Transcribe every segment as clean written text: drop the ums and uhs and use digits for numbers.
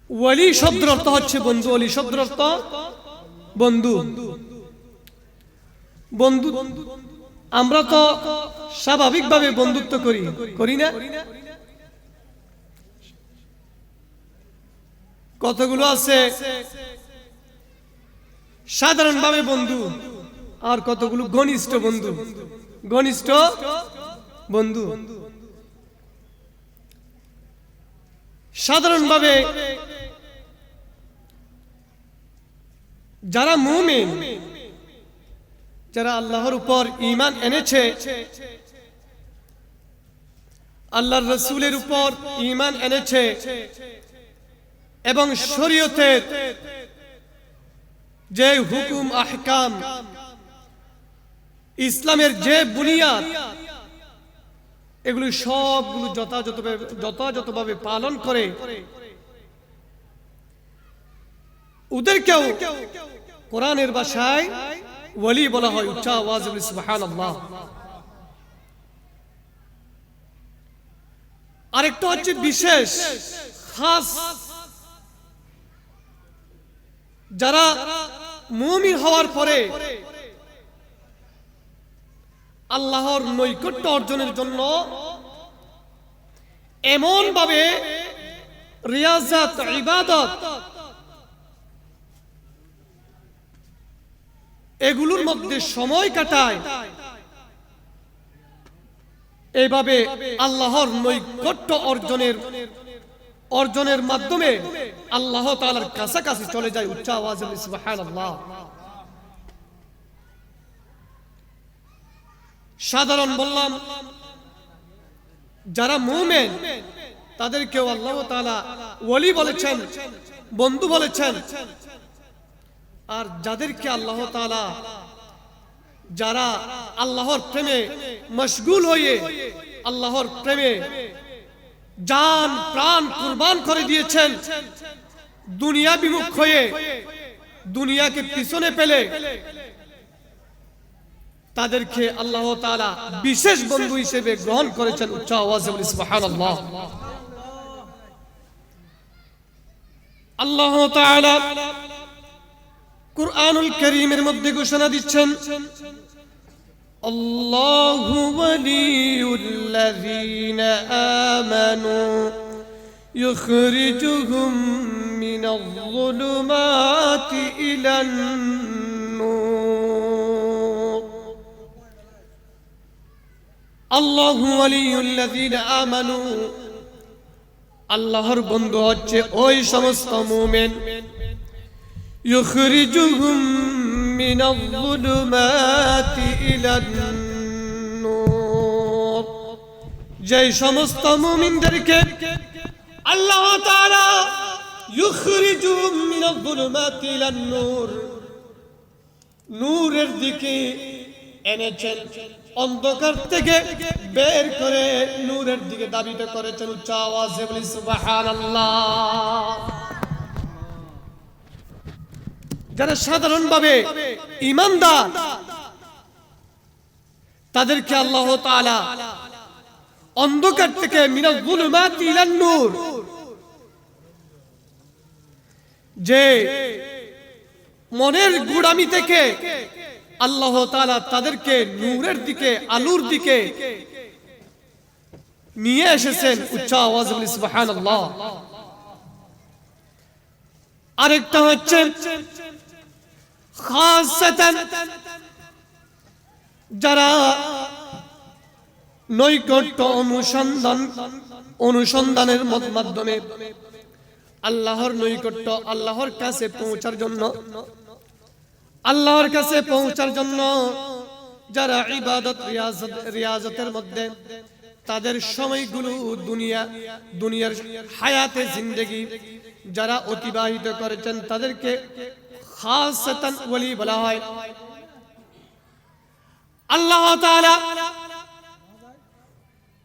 ওয়ালি শব্দের অর্থ হচ্ছে বন্ধু। ওয়ালি শব্দের অর্থ বন্ধু। বন্ধু আমরা তো স্বাভাবিকভাবে বন্ধুত্ব করি না? কতগুলো আছে সাধারণভাবে বন্ধু, আর কতগুলো ঘনিষ্ঠ বন্ধু। ঘনিষ্ঠ বন্ধু সাধারণভাবে যারা মুমিন, যারা আল্লাহর উপর ঈমান এনেছে, আল্লাহর রাসূলের উপর ঈমান এনেছে এবং শরীয়তের যে হুকুম আহকাম, ইসলামের যে বুনিয়াদ, এগুলো সবগুলো যথাযথভাবে পালন করে ওদেরকেও কোরআনের ভাষায় ওয়ালি বলা হয়। উচ্চ আওয়াজে বলি সুবহানাল্লাহ। আরেকটা হচ্ছে বিশেষ খাস, যারা মুমিন হওয়ার পরে আল্লাহর নৈকট্য অর্জনের জন্য এমন ভাবে রিয়াজাত, ইবাদত এগুলোর মধ্যে সময় কাটায়, এইভাবে আল্লাহর নৈকট্য অর্জনের মাধ্যমে আল্লাহ তাআলার কাছাকাছি চলে যায়। উচ্চ আওয়াজে সুবহানাল্লাহ। সাধারণ বললাম, যারা মুমিন তাদেরকেও আল্লাহ তাআলা ওয়ালি বলেছেন, বন্ধু বলেছেন। আর যাদেরকে আল্লাহ তাআলা, যারা আল্লাহর প্রেমে মশগুল হয়ে আল্লাহর প্রেমে জান প্রাণ কুরবান করে দিয়েছেন, দুনিয়া বিমুখ হয়ে দুনিয়াকে পিছনে ফেলে, তাদেরকে আল্লাহ তাআলা বিশেষ বন্ধু হিসেবে গ্রহণ করেছেন। উচ্চ আওয়াজে বলি সুবহানাল্লাহ। আল্লাহ তাআলা কুরআনুল কারীমের মধ্যে ঘোষণা দিচ্ছেন, আল্লাহু ওয়ালিয়ুল্লাযীনা আমানু ইখরিজুহুম মিনায-যুলুমাতি ইলান-নূর। আল্লাহু ওয়ালিয়ুল্লাযীনা আমানু, আল্লাহর বন্ধু হচ্ছে ওই সমস্ত মুমিন, ইখরিজুহুম মিনায-যুলুমাতি ইলান-নূর, যে সমস্ত মুমিনদেরকে আল্লাহ তাআলা ইখরিজুহুম মিনায-যুলুমাতি ইলান-নূর, নূরের দিকে এনেছেন, অন্ধকার থেকে বের করে নূরের দিকে ধাবিত করেছেন। উচ্চ আওয়াজে বলি সুবহানাল্লাহ। যারা সাধারণভাবে ঈমানদার, তাদেরকে আল্লাহ তাআলা অন্ধকার থেকে মিনায-যুলুমাতি ইলান-নূর, যে মনের গুড়ামি থেকে আল্লাহ তাআলা তাদেরকে নূরের দিকে, আলোর দিকে নিয়ে এসেছেন। উচ্চ আওয়াজে বলি সুবহানাল্লাহ। আরেকটা হচ্ছে খাসাতান, যারা নৈকট্য অনুসন্ধানের মাধ্যমে আল্লাহর নৈকট্য, আল্লাহর কাছে পৌঁছার জন্য যারা ইবাদত, রিয়াজতের মধ্যে তাদের সময়গুলো দুনিয়ার হায়াতে জিন্দেগি যারা অতিবাহিত করেছেন, তাদেরকে খাসাতান ওয়ালি বলা হয়। আল্লাহ তাআলা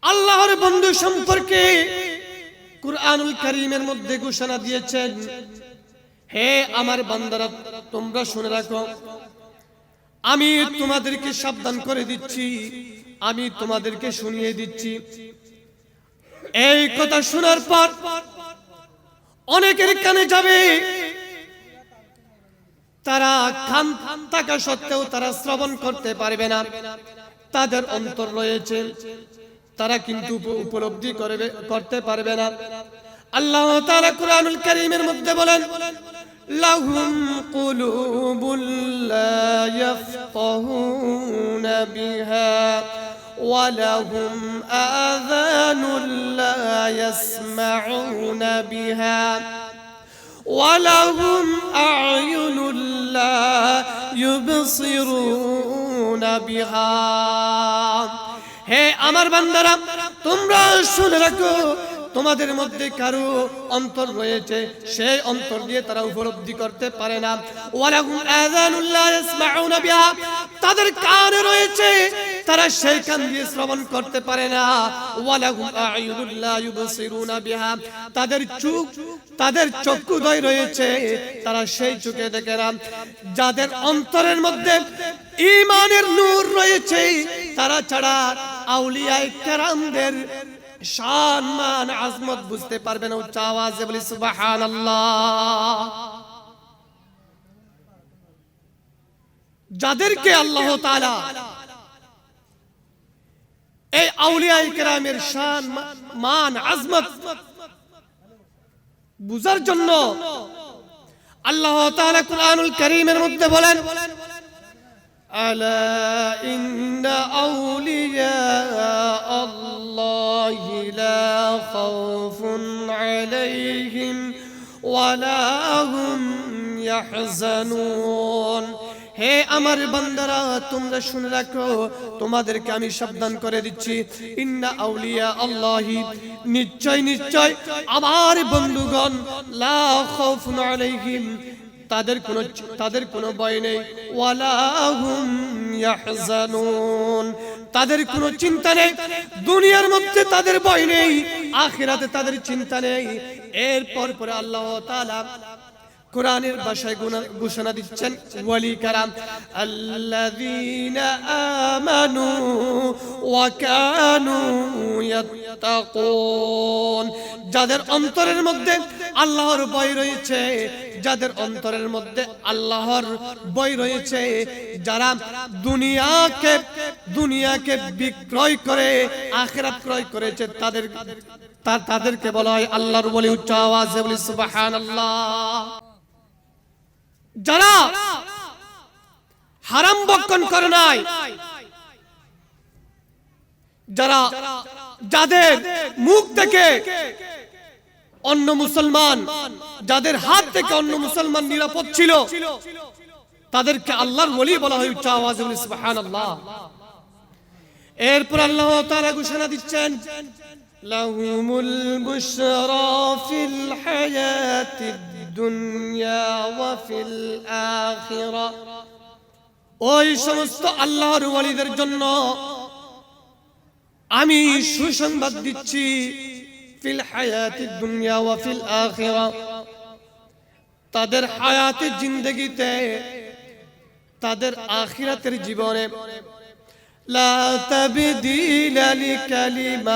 আল্লাহর বন্ধু সম্পর্কে কুরআনুল কারীমের মধ্যে ঘোষণা দিয়েছেন, হে আমার বান্দারা, তোমরা শুনে রাখো, আমি তোমাদেরকে সাবধান করে দিচ্ছি, আমি তোমাদেরকে শুনিয়ে দিচ্ছি। এই কথা শোনার পর অনেকের কানে যাবে, তারা কান থাকা সত্ত্বেও তারা শ্রবণ করতে পারবে না, তাদের অন্তর রয়েছে, তারা কিন্তু উপলব্ধি করতে পারবে না। আল্লাহ তাআলা কুরআনুল কারীমের মধ্যে বলেন, লাহুম কুলুবুল লা ইয়াফকাহুনা বিহা ওয়া লাহুম আযানুল লা ইয়াসমাউনা বিহা ওয়া লাহুম আ'য়ুনুল লা ইউবসিরুনা বিহা। হে আমার বান্দারা, তোমরা শুনে রাখো, তোমাদের মধ্যে কারো অন্তর রয়েছে, সেই অন্তর দিয়ে তারা উপলব্ধি করতে পারে না। ওয়ালাহুম আযানুল লা ইয়াসমাউনা বিহা, তাদের কান রয়েছে, তারা সেই কান দিয়ে শ্রবণ করতে পারে না। ওয়ালাহুম আ'য়ুনুল লা ইউবসিরুনা বিহা, তাদের চক্ষুদ্বয় রয়েছে, তারা সেই চোখে দেখে না। যাদের অন্তরের মধ্যে ঈমানের নূর রয়েছে, তারা ছাড়া আউলিয়ায়ে কেরামদের শান মান আজমত বুঝতে পারবে না। উচ্চ আওয়াজে বলি সুবহানাল্লাহ। যাদেরকে আল্লাহ তাআলা এই আউলিয়ায়ে কেরামের শান মান আজমত বুঝার জন্য আল্লাহ তাআলা কুরআনুল কারীমের মধ্যে বলেন, আলা ইন্না আউলিয়া আল্লাহি লা খাউফুন আলাইহিম ওয়া লা হুম ইয়াহজানুন। হে আমার বান্দারা, তোমরা শুনে রাখো, তোমাদেরকে আমি সাবধান করে দিচ্ছি। ইন্না আউলিয়া আল্লাহি, নিশ্চয় নিশ্চয় আমার বন্ধুগণ, লা খাউফুন আলাইহিম, তাদের কোনো ভয় নেই, ওয়ালা হুম ইয়াহজানুন, তাদের কোনো চিন্তা নেই। দুনিয়ার মধ্যে তাদের ভয় নেই, আখিরাতে তাদের চিন্তা নেই। এরপর পরে আল্লাহ তাআলা কোরআনের ভাষায় ঘোষণা দিচ্ছেন, ওয়ালি কারাম আল্লাযীনা আমানু ওয়া কানু ইয়াত্তাকুন, যাদের অন্তরের মধ্যে আল্লাহর ভয় রয়েছে, যাদের অন্তরের মধ্যে আল্লাহর ভয় রয়েছে, যারা দুনিয়াকে বিক্রয় করে আখিরাত ক্রয় করেছে, তাদেরকে বলা হয় আল্লাহর ওলি। উচ্চ আওয়াজে বলি সুবহানাল্লাহ। যারা হারাম ভক্ষণ করে নাই, যাদের মুখ থেকে অন্য মুসলমান, যাদের হাত থেকে অন্য মুসলমান নিরাপদ ছিল, তাদেরকে আল্লাহর ওলি বলা হয়। উচ্চ আওয়াজে বলি সুবহানাল্লাহ। এরপর আল্লাহ তাআলা ঘোষণা দিচ্ছেন, লাহুমুল বুশরা ফিল হায়াতিদ দুনিয়া ওয়া ফিল আখিরাহ, ওই সমস্ত আল্লাহর ওলিদের জন্য আমি সুসংবাদ দিচ্ছি, ফিল হায়াতিদ দুনিয়া ওয়া ফিল আখিরাহ, তাদের হায়াতের জিন্দেগিতে, তাদের আখিরাতের জীবনে, লা তাবদীলা লিকালিমাতিল্লাহ,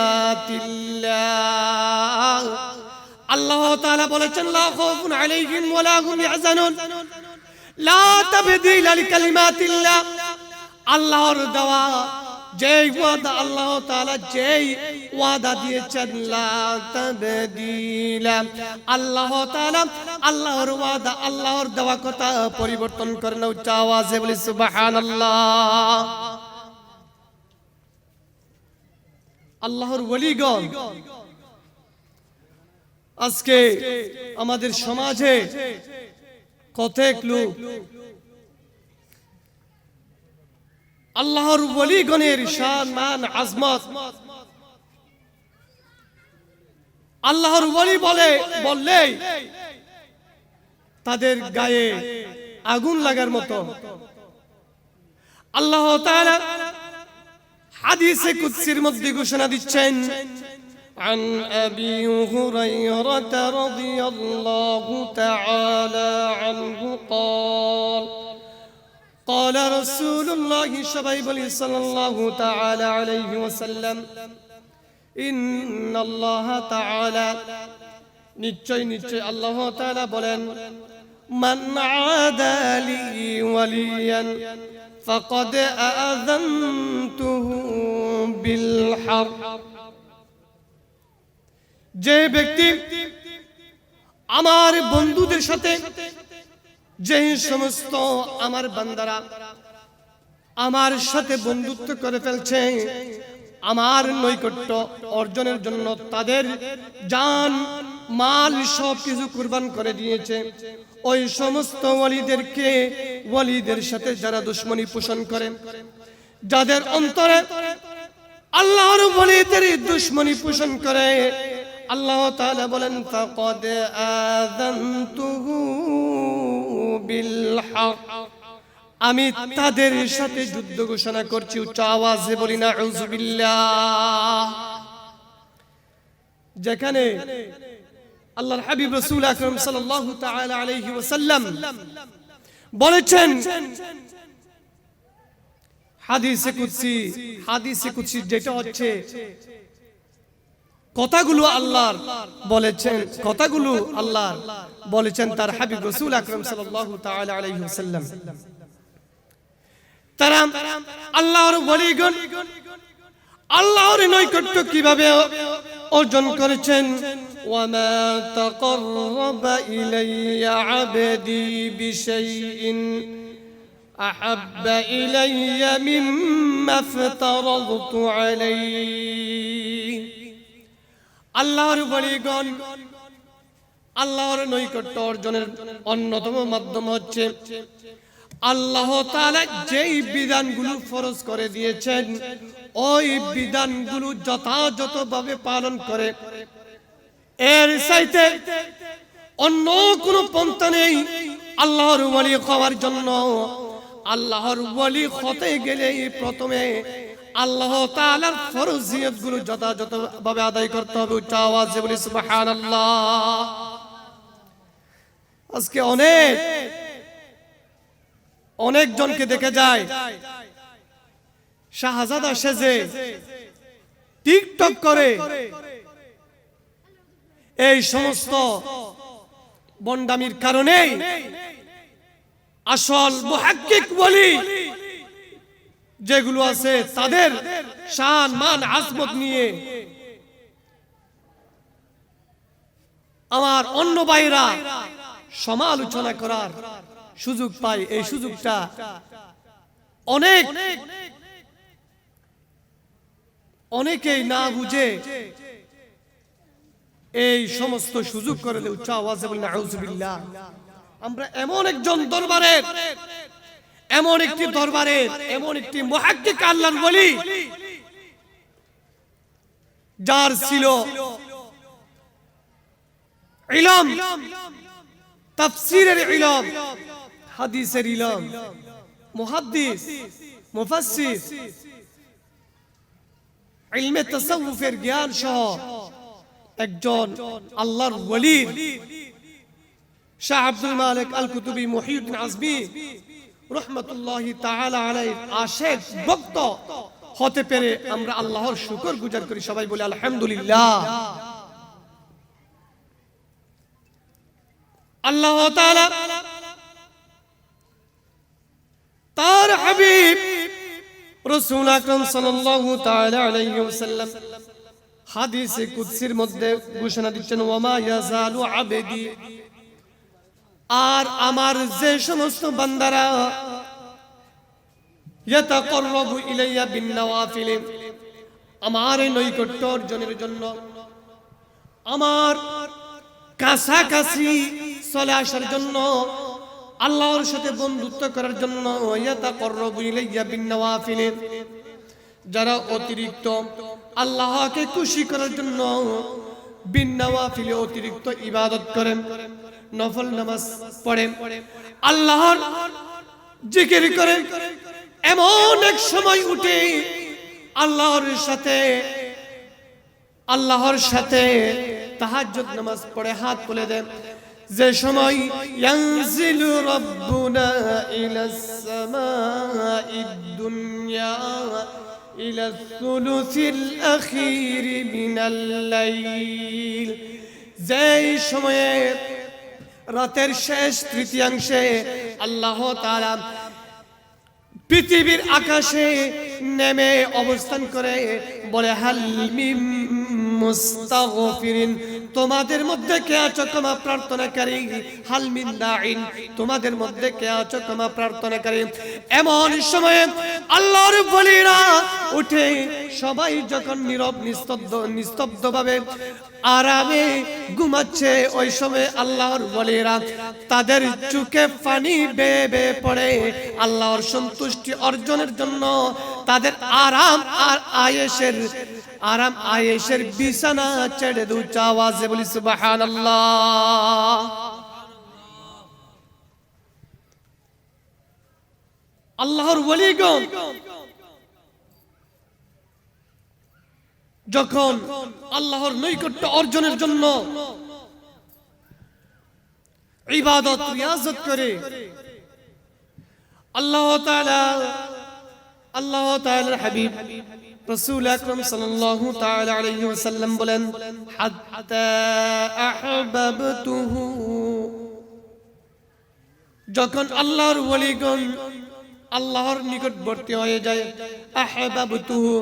আল্লাহ তাআলা বলেছেন, লা খাউফুন আলাইহিম ওয়া লা হুম ইয়াহজানুন, লা তাবদীলা লিকালিমাতিল্লাহ, আল্লাহর দেওয়া যেই ওয়াদা, আল্লাহ তাআলা যেই ওয়াদা দিয়েছেন, লা তাবদীলা, আল্লাহ তাআলা আল্লাহর ওয়াদা, আল্লাহর দেওয়া কথা পরিবর্তন করে না। উচ্চ আওয়াজে বলি সুবহানাল্লাহ। আল্লাহর ওলিগণ আজকে আমাদের সমাজে কতক লোক আল্লাহর ওলিগণের শান মান আজমত, আল্লাহর ওলি বললেই তাদের গায়ে আগুন লাগার মতো। আল্লাহ তাআলা হাদিসে কুদসির মধ্যে ঘোষণা দিচ্ছেন, عن أبي هريرة رضي الله تعالى عنه قال قال رسول الله صلى الله تعالى عليه وسلم إن الله تعالى নিশ্চয় নিশ্চয় আল্লাহ তাআলা বলেন, মান আদালি ওয়ালিয়ান ফাকাদ আযানতুহু বিল হারব। যে ব্যক্তি আমার বন্ধুদের সাথে, যে সমস্ত আমার বান্দারা আমার সাথে বন্ধুত্ব করে ফেলছে, আমার নৈকট্য অর্জনের জন্য তাদের জান মাল সব কিছু কুরবান করে দিয়েছে, ওই সমস্ত ওয়ালিদের সাথে যারা দুশমনী পোষণ করে, যাদের অন্তরে আল্লাহর ওয়ালিদের দুশমনী পোষণ করে, আল্লাহ তাআলা বলেন ফাকাদ আযানতুহু বিল হক, আমি তাদের সাথে যুদ্ধ ঘোষণা করছি। উচ্চ আওয়াজে বলি না আউযুবিল্লাহ। যেখানে আল্লাহর হাবিব রাসূল আকরাম সাল্লাল্লাহু তাআলা আলাইহি ওয়াসাল্লাম বলেছেন হাদিসে কুদসি যেটা হচ্ছে কথাগুলো আল্লাহর বলেছেন তার হাবিব রাসূল আকরাম সাল্লাল্লাহু তাআলা আলাইহি ওয়াসাল্লাম। তারা আল্লাহর ওয়ালিগণ আল্লাহর নৈকট্য কিভাবে অর্জন করেছেন, ওয়ামা তাকাররাবা ইলাইয়া আবদি বিশাইইন আহাব্বা ইলাইয়া মিম্মা ফাতারাদতু আলাইহি। আল্লাহর ওয়ালিগণ আল্লাহর নৈকট্য অর্জনের অন্যতম মাধ্যম হচ্ছে আল্লাহ তাআলা যেই বিধানগুলো ফরজ করে দিয়েছেন ওই বিধানগুলো যথাযথভাবে পালন করে। এর চাইতে অন্য কোনো পন্থা নেই আল্লাহর ওয়ালি হওয়ার জন্য। আল্লাহর ওয়ালি হতে গেলে প্রথমে আল্লাহ তাআলার ফরজিয়তগুলো যথাযথভাবে আদায় করতে হবে। উচ্চ আওয়াজে বলি সুবহানাল্লাহ। আজকে অনেক জনকে দেখে যায় শাহজাদা সেজে টিকটক করে, এই সমস্ত বন্ডামির কারণে আসল মুহাক্কিক ওয়ালি যেগুলো আছে তাদের শান মান আজমত নিয়ে আমার অন্য ভাইরা সমালোচনা করার সুযোগ পায়। এই সুযোগটা অনেকেই না বুঝে এই সমস্ত সুযোগ করে। উচ্চ আওয়াজে বলেন আউযুবিল্লাহ। আমরা এমন একটি মুহাক্কিক আল্লাহর ওয়ালি যার ছিল ইলম, তাফসীরের ইলম, হাদিসের ইলম, মুহাদ্দিস, মুফাসসির, ইলমে তাসাউফের জ্ঞান সহ একজন আল্লাহর ওয়ালি শাহ আব্দুল মালিক আল কুতুবী মুহিউদ্দিন আজমি রাহমাতুল্লাহি তাআলা আলাইহি আশিক ভক্ত হতে পেরে আমরা আল্লাহর শুকর গুজার করি। সবাই বলি আলহামদুলিল্লাহ। আল্লাহ তাআলা তার হাবিব রাসূল আকরাম সাল্লাল্লাহু তাআলা আলাইহি ওয়াসাল্লাম হাদিসে কুদসির মধ্যে ঘোষণা দিচ্ছেন, ওয়ামা ইয়াজালু আবদি, আর আমার যে সমস্ত বান্দারা ইয়াতাকাররাবু ইলাইয়া বিন নওয়াফিল, আমার নৈকট্য অর্জনের জন্য আমার কাছাকাছি চলে আসার জন্য, আল্লাহর সাথে বন্ধুত্ব করার জন্য, ইয়াতাকাররাবু ইলাইয়া বিন নওয়াফিল, যারা অতিরিক্ত আল্লাহকে খুশি করার জন্য বিন নওয়াফিল অতিরিক্ত ইবাদত করেন, নফল নামাজ পড়েন, আল্লাহর জিকির করেন, এমন এক সময় উঠে আল্লাহর সাথে তাহাজ্জুদ নামাজ পড়ে হাত তুলে দেন, যে সময় ইয়ানজিলু রাব্বুনা ইলাস সামাঈদ দুনিয়া ইলা সুলুসিল আখির মিনাল লাইল, যেই সময়ে রাতের শেষ তৃতীয়াংশে আল্লাহ তাআলা পৃথিবীর আকাশে নেমে অবস্থান করে বলে হাল মিম মুস্তাগফিরিন, তোমাদের মধ্যে কে আছো ক্ষমা প্রার্থনাকারী, হাল মিন দাইন, তোমাদের মধ্যে কে আছো ক্ষমা প্রার্থনাকারী। এমন সময়ে আল্লাহর ওলিরা উঠে সবাই যখন নীরব নিস্তব্ধভাবে আরামে ঘুমাচ্ছে, ওই সময় আল্লাহর ওলিরা তাদের চোখে পানি বেয়ে বেয়ে পড়ে আল্লাহর সন্তুষ্টি অর্জনের জন্য তাদের আরাম আয়েশের বিছানা ছেড়ে উচ্চ আওয়াজে বলি সুবহানাল্লাহ। আল্লাহর ওলিগণ যখন আল্লাহর নৈকট্য অর্জনের জন্য ইবাদত রিয়াজত করে, আল্লাহ তাআলার হাবিব রাসূল আকরাম সাল্লাল্লাহু তাআলা আলাইহি ওয়াসাল্লাম বলেন হাত্তা আহবাবতুহু, যখন আল্লাহর ওলিগণ আল্লাহর নিকটবর্তী হয়ে যায়, আহবাবতুহু,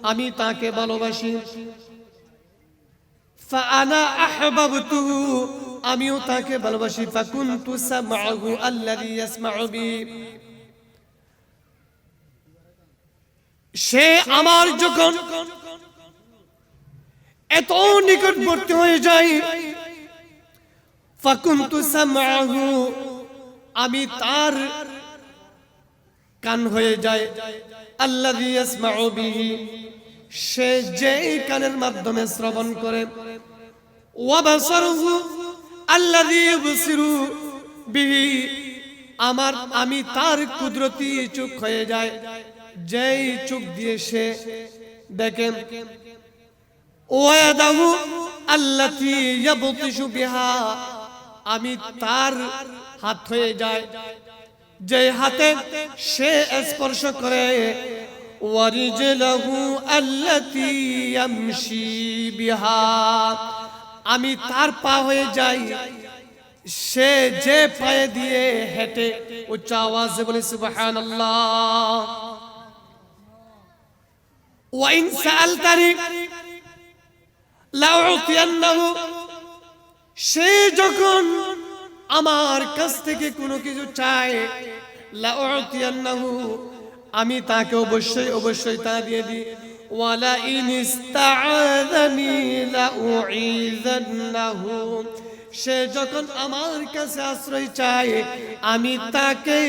আমি তাকে ভালোবাসি, ফাআনা আহবাবতুহু, আমিও তাকে ভালোবাসি, ফাকুনতু সামআহু আল্লাযী ইয়াসমাউ বিহি, সে আমার যখন এত নিকটবর্তী হয়ে যায়, ফাকুনতু সামআহু, আমি তার কান হয়ে যায়, আল্লাযী ইয়াসমাউ বিহি, সে যে কানের মাধ্যমে শ্রবণ করে, ওয়া বাসারুহু আল্লাযী ইউবসিরু বিহি, আমি তার কুদরতি চোখ হয়ে যায়, যেই চোখ দিয়ে সে দেখে, ওয়া ইয়াদাহু আল্লাতী ইয়াবতিশু বিহা, আমি তার হাত হয়ে যায়, যে হাতে সে স্পর্শ করে, ওয়ারিজলাহু আল্লাতী ইয়ামশি বিহা, আমি তার পা হয়ে যাই, সে যে পায়ে দিয়ে হেঁটে। উচ্চ আওয়াজে বলি সুবহানাল্লাহ। ওয়া ইন সাআলতানি লাউতিয়ান্নাহু, সে যখন আমার কাছ থেকে কোনো কিছু চায়, লাউতিয়ান্নাহু, আমি তাকে অবশ্যই তা দিয়ে দিই, ওয়ালা ইন ইস্তাআযানি লাউঈযান্নাহু, সে যখন আমার কাছে আশ্রয় চায়, আমি তাকে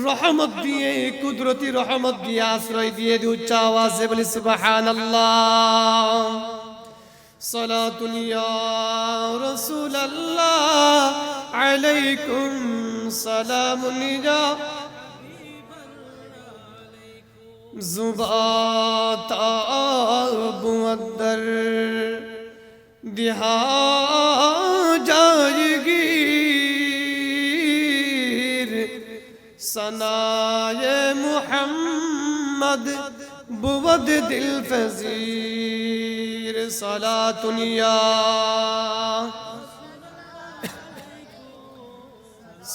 রহমত দিয়ে, কুদরতি রহমত দিয়ে আশ্রয় দিয়ে দিই। উচ্চ আওয়াজে বলি সুবহানাল্লাহ। সালাতুন ইয়া রাসূলুল্লাহ আলাইকুম সালামুন ইয়া जुबाता बुअद्दर दिहा जाएगी सनाए मुहम्मद बुवद दिल फजीर सलातुनिया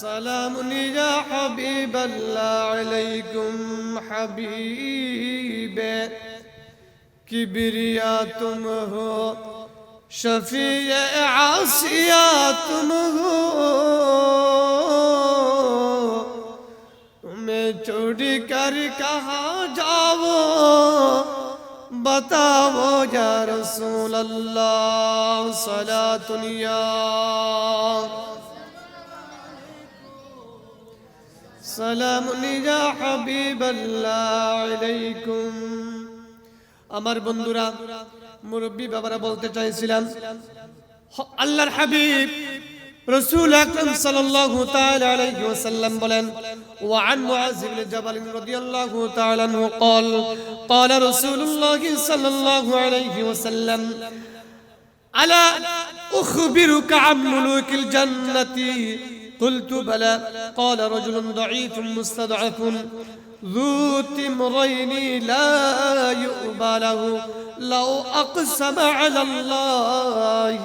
सलामुन या हबीबल्लाह अलैकुम हबीबे किबरिया तुम हो शफीए आसिया तुम हो तुम्हें चोरी कर कहाँ जाओ बताओ या रसूल अल्लाह सलातुनिया সালামুন ইয়া হাবিবাল্লাহ আলাইকুম। আমার বন্ধুরা, মুরব্বী বাবারা বলতে চাইছিলাম, আল্লাহর হাবিব রাসূল আকরাম সাল্লাল্লাহু তাআলা আলাইহি ওয়াসাল্লাম বলেন, ওয়া আন মুআয ইবনে জাবাল রাদিয়াল্লাহু তাআলা আনহু قال قال رسول الله صلى الله عليه وسلم الا اخبرك عن ملوك الجنه قلت بلى قال رجل ضعيف مستضعف ذو تمرين لا يؤبى له لو أقسم على الله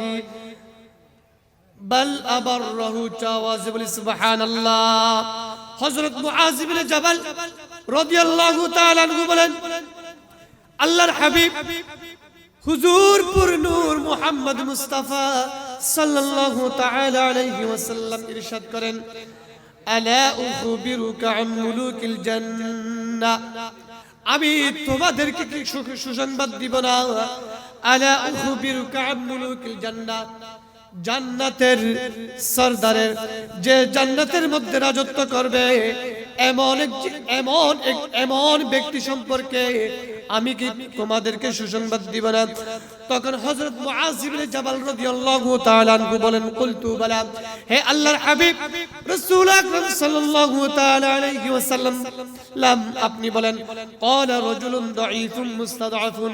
বাল আবাররাহু চাওয়াজ বলি সুবহানাল্লাহ। হযরত মুআজ ইবনে জাবাল রাদিয়াল্লাহু তাআলা আনহু বলেন, আল্লাহর হাবিব হুজুরপুর নূর মুহাম্মদ মুস্তাফা সাল্লাল্লাহু তাআলা আলাইহি ওয়াসাল্লাম ইরশাদ করেন, আলা উখবিরুকা আন মুলুকিল জান্নাহ, আমি তোমাদেরকে কি সুসংবাদ দিব না? আলা উখবিরুকা আন মুলুকিল জান্নাহ, জান্নাতের সরদারের, যে জান্নাতের মধ্যে রাজত্ব করবে এমন ব্যক্তি সম্পর্কে আমি কি তোমাদেরকে সুসংবাদ দিব না? তখন হযরত মুআজ ইবনে জাবাল রাদিয়াল্লাহু তাআলা আনহু বলেন, কুলতু বালা, হে আল্লাহর হাবিব রাসূল আকরাম সাল্লাল্লাহু তাআলা আলাইহি ওয়াসাল্লাম, আপনি বলেন। ক্বালা রাজুলুন দাঈফুন মুস্তাদআফুন,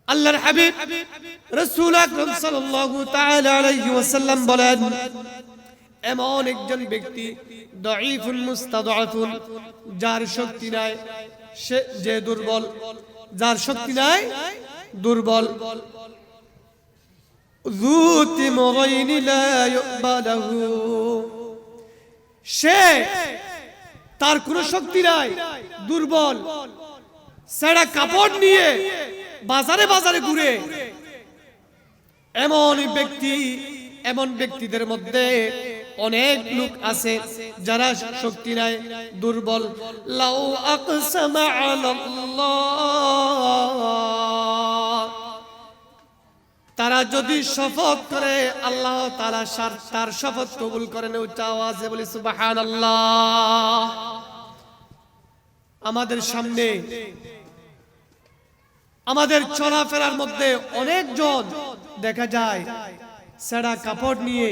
আল্লাহর হাবিব রাসূল আকরাম সাল্লাল্লাহু তাআলা আলাইহি ওয়াসাল্লাম বলেন, এমন একজন ব্যক্তি দাঈফুন মুস্তাদআফুন, যার শক্তি নাই, সে যে দুর্বল, যার শক্তি নাই, দুর্বল। যু তিমরাইন লা ইউবালাহু, সে তার কোনো শক্তি নাই, দুর্বল, সেটা কাপড় নিয়ে বাজারে বাজারে ঘুরে। এমন ব্যক্তিদের মধ্যে অনেক লোক আছে যারা শক্তি নাই, দুর্বল। লাউ আকসামা আলাল্লাহ, তারা যদি শপথ করে আল্লাহ তাআলা তার শপথ কবুল করেন। উচ্চ আওয়াজে বলি সুবহানাল্লাহ। আমাদের সামনে, আমাদের চলাফেরার মধ্যে অনেকজন দেখা যায় সেরা কাপড় নিয়ে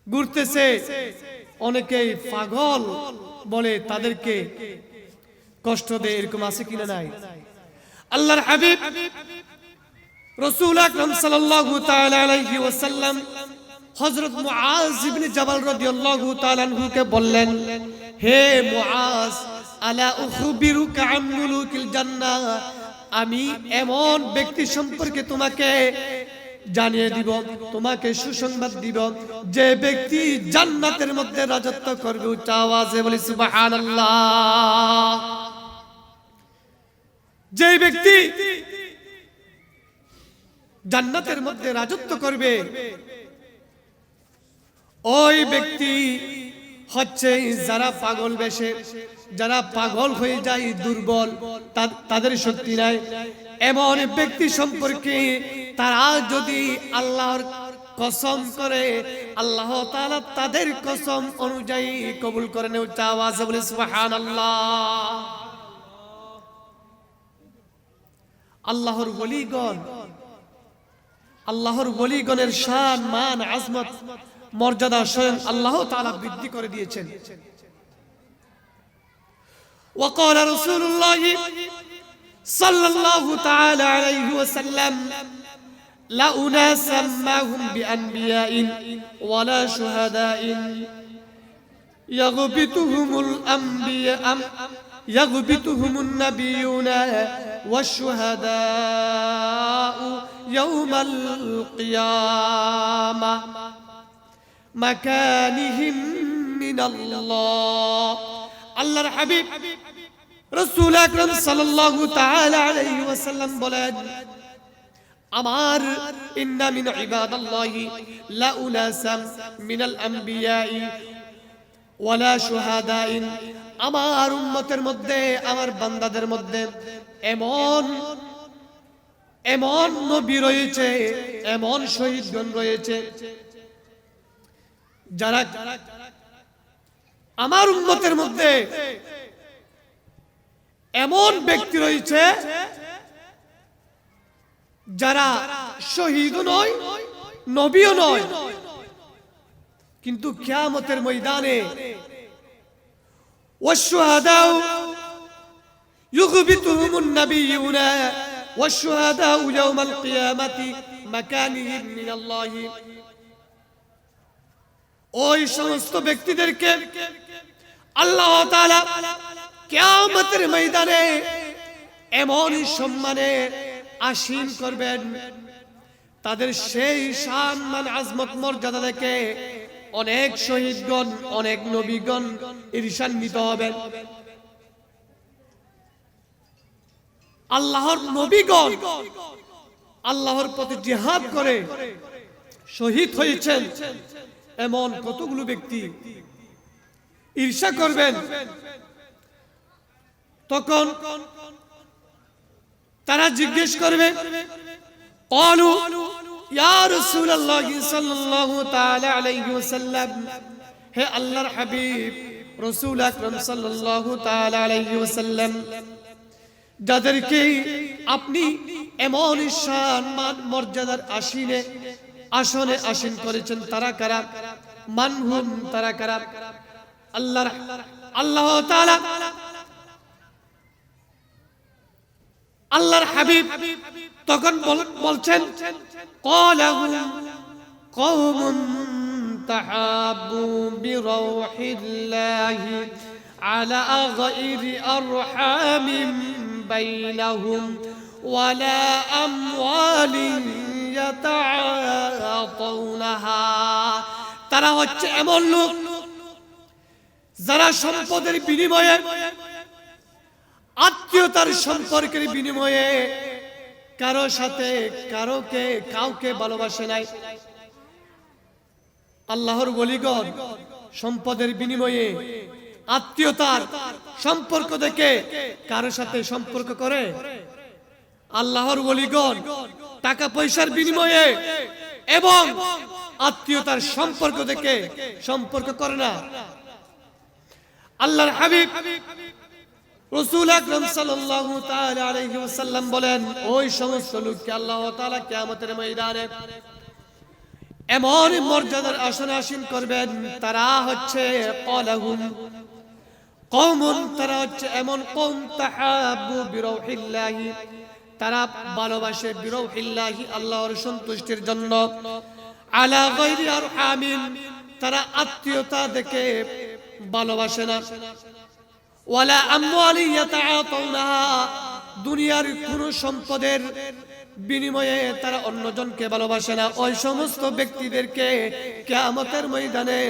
ঘুরতেছে। অনেকেই পাগল বলে, তাদেরকে কষ্ট দেয়, এরকম আছে কিনা নাই? আল্লাহর হাবিব রাসূল আকরাম সাল্লাল্লাহু তাআলা আলাইহি ওয়াসাল্লাম হযরত মুআজ ইবনে জাবাল রাদিয়াল্লাহু তাআলা আনহুকে বললেন, হে মুআজ, আলা উখবিরুকা আন মুলুকিল জান্নাহ, আমি এমন ব্যক্তি সম্পর্কে তোমাকে জানিয়ে দিব, তোমাকে সুসংবাদ দিব, যে ব্যক্তি জান্নাতের মধ্যে রাজত্ব করবে। উচ্চ আওয়াজে বলি সুবহানাল্লাহ। যে ব্যক্তি জান্নাতের মধ্যে রাজত্ব করবে, ওই ব্যক্তি হচ্ছে যারা পাগল বেশে, যারা পাগল হয়ে যায়, দুর্বল, তাদের শক্তি নাই, এমন ব্যক্তি সম্পর্কে তারা যদি আল্লাহর কসম করে, আল্লাহ তাআলা তাদের কসম অনুযায়ী কবুল করে নেয়। উচ্চ আওয়াজে বলি সুবহানাল্লাহ। আল্লাহর ওলিগণের শান, মান, আজমত, মর্যাদা স্বয়ং আল্লাহ তাআলা বৃদ্ধি করে দিয়েছেন। وقال رسول الله صلى الله تعالى عليه وسلم لا أناس معهم بأنبياء ولا شهداء يغبطهم النبيون والشهداء يوم القيامة مكانهم من الله. আল্লাহর হাবিব রাসূল আকরাম সাল্লাল্লাহু তাআলা আলাইহি ওয়াসাল্লাম বলেন, আমার ইন্না মিন ইবাদাল্লাহি লা উনাসাম মিনাল আম্বিয়াই ওয়ালা শুহাদাইন, আমার উম্মতের মধ্যে, আমার বান্দাদের মধ্যে এমন নবী রয়েছে, এমন শহীদগণ রয়েছে, যারা আমার উম্মতের মধ্যে এমন ব্যক্তি রয়েছে যারা শহীদও নয়, নবীও নয়, কিন্তু কিয়ামতের ময়দানে ওয়াশুহাদাউ ইউগবিতুহুমুন নাবিয়ুনা ওয়াশুহাদাউ ইয়াওমাল কিয়ামাতি মাকানিহিম মিনাল্লাহি, ওই সমস্ত ব্যক্তিদেরকে আল্লাহ তাআলা কিয়ামতের ময়দানে এমন সম্মানে আসীন করবেন, তাদের সেই শান মান আজমত মর্যাদা দেখে অনেক শহীদগণ অনেক নবীগণ ঈর্ষান্বিত হবেন। আল্লাহর নবীগণ আল্লাহর পথে জিহাদ করে শহীদ হয়েছেন এমন কতগুলো ব্যক্তি ঈর্ষা করবেন। তখন তারা জিজ্ঞেস করবে, ক্বালু ইয়া রাসূলুল্লাহ সাল্লাল্লাহু তাআলা আলাইহি ওয়াসাল্লাম, হে আল্লাহর হাবিব রাসূল আকরাম সাল্লাল্লাহু তাআলা আলাইহি ওয়াসাল্লাম, যাদেরকে আপনি এমন শান মান মর্যাদার আসনে আসীন করেছেন তারা কারা? মানহুম, তারা কারা? আল্লাহ তাআলা আল্লাহর হাবিব তখন বলছেন, ক্বালাহুম কওমুন তাহাব্বু বিরাউহিল্লাহি আলা গায়রি আরহামিন বাইনাহুম ওয়ালা আমওয়ালিন ইয়াতাআতাউনাহা। তারা হচ্ছে এমন লোক যারা সম্পদের বিনিময়ে, আত্মীয়তার সম্পর্কের বিনিময়ে কারো সাথে কাউকে ভালোবাসে নাই। আল্লাহর ওলিগণ সম্পদের বিনিময়ে, আত্মীয়তার সম্পর্ক দেখে কারো সাথে সম্পর্ক করে? আল্লাহর ওলিগণ টাকা পয়সার বিনিময়ে এবং আত্মীয়তার সম্পর্ক দেখে সম্পর্ক করে না। আল্লাহর হাবিব রাসূল আকরাম সাল্লাল্লাহু তাআলা আলাইহি ওয়াসাল্লাম বলেন, ওই সমস্ত লোককে আল্লাহ তাআলা কিয়ামতের ময়দানে এমন মর্যাদার আসনে আসীন করবেন, তারা হচ্ছে ক্বালাহুম কওমুন, তারা হচ্ছে এমন কওম তাহাব্বু বিরাউহিল্লাহি, তারা ভালোবাসে বিরাউহিল্লাহি আল্লাহর সন্তুষ্টির জন্য, আলা গায়রি আরহামিন, তারা আত্মীয়তা দেখে ভালোবাসে না, ওয়ালা আমওয়ালি ইয়াতাআতাউনাহা, দুনিয়ার কোন সম্পদের বিনিময়ে তারা অন্যজনকে ভালোবাসে না। ওই সমস্ত ব্যক্তিদেরকে কিয়ামতের ময়দানে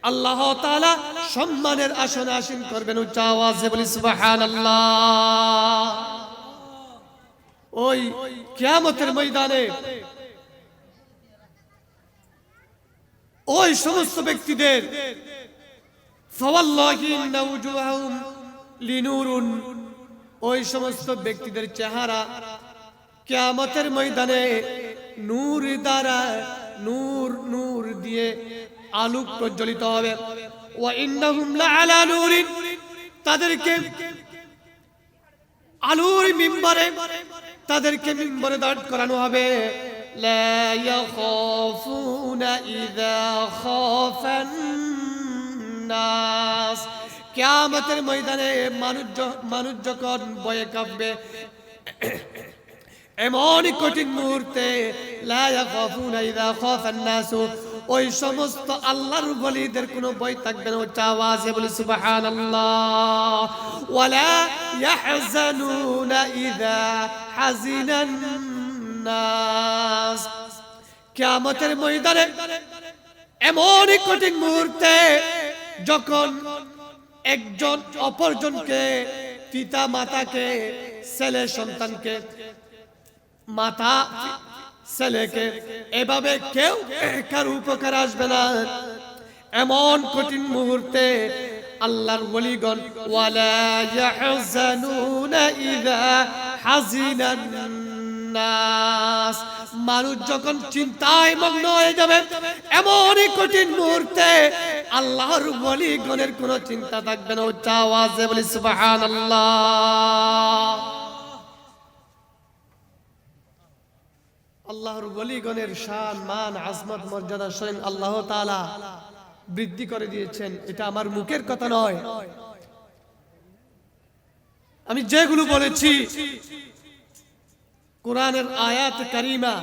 আল্লাহ তাআলা সম্মানের আসনে আসীন করবেন। উচ্চ আওয়াজে বলি সুবহানাল্লাহ। ওই কিয়ামতের ময়দানে ওই সমস্ত ব্যক্তিদের ফাওয়াল্লাহি ইন্না উজুহাহুম লিনুরুন, ওই সমস্ত ব্যক্তিদের চেহারা কিয়ামতের ময়দানে নূর দ্বারা, নূর দিয়ে আলোক প্রজ্বলিত হবে। ওয়া ইন্নাহুম লাআলা নূরিন, তাদেরকে আলোর তাদেরকে মিম্বরে দাঁড় করানো হবে। লা ইয়াখাফুনা ইযা খাফান নাস, কিয়ামতের ময়দানে মানুষ যখন ভয়ে কাঁপবে, এমন কঠিন মুহূর্তে, লা ইয়াখাফুনা ইযা খাফান নাস, ওই সমস্ত আল্লাহর ওলিদের কোনো ভয় থাকবে না। উচ্চ আওয়াজে বলি সুবহানাল্লাহ। ওয়ালা ইয়াহজানুনা ইযা হাজিনান নাস, কিয়ামতের ময়দানে এমন কঠিন মুহূর্তে যখন একজন অপরজনকে, পিতা মাতাকে, ছেলে সন্তানকে, মাতা ছেলেকে, এভাবে কেউ কারো উপকার আসবে না। এমন কঠিন মুহূর্তে আল্লাহর ওলিগণ ওয়ালা ইয়াহজানুনা ইযা হাজিনান নাস, মানুষ যখন চিন্তায় মগ্ন হয়ে যাবে, এমন কঠিন মুহূর্তে আল্লাহর ওলিগণের কোনো চিন্তা থাকবে না। উচ্চ আওয়াজে বলি সুবহানাল্লাহ। আল্লাহর ওলিগণের শান মান আজমত মর্যাদা স্বয়ং আল্লাহ তাআলা বৃদ্ধি করে দিয়েছেন। এটা আমার মুখের কথা নয়, আমি যেগুলো বলেছি কোরআনের আয়াত কারিমা,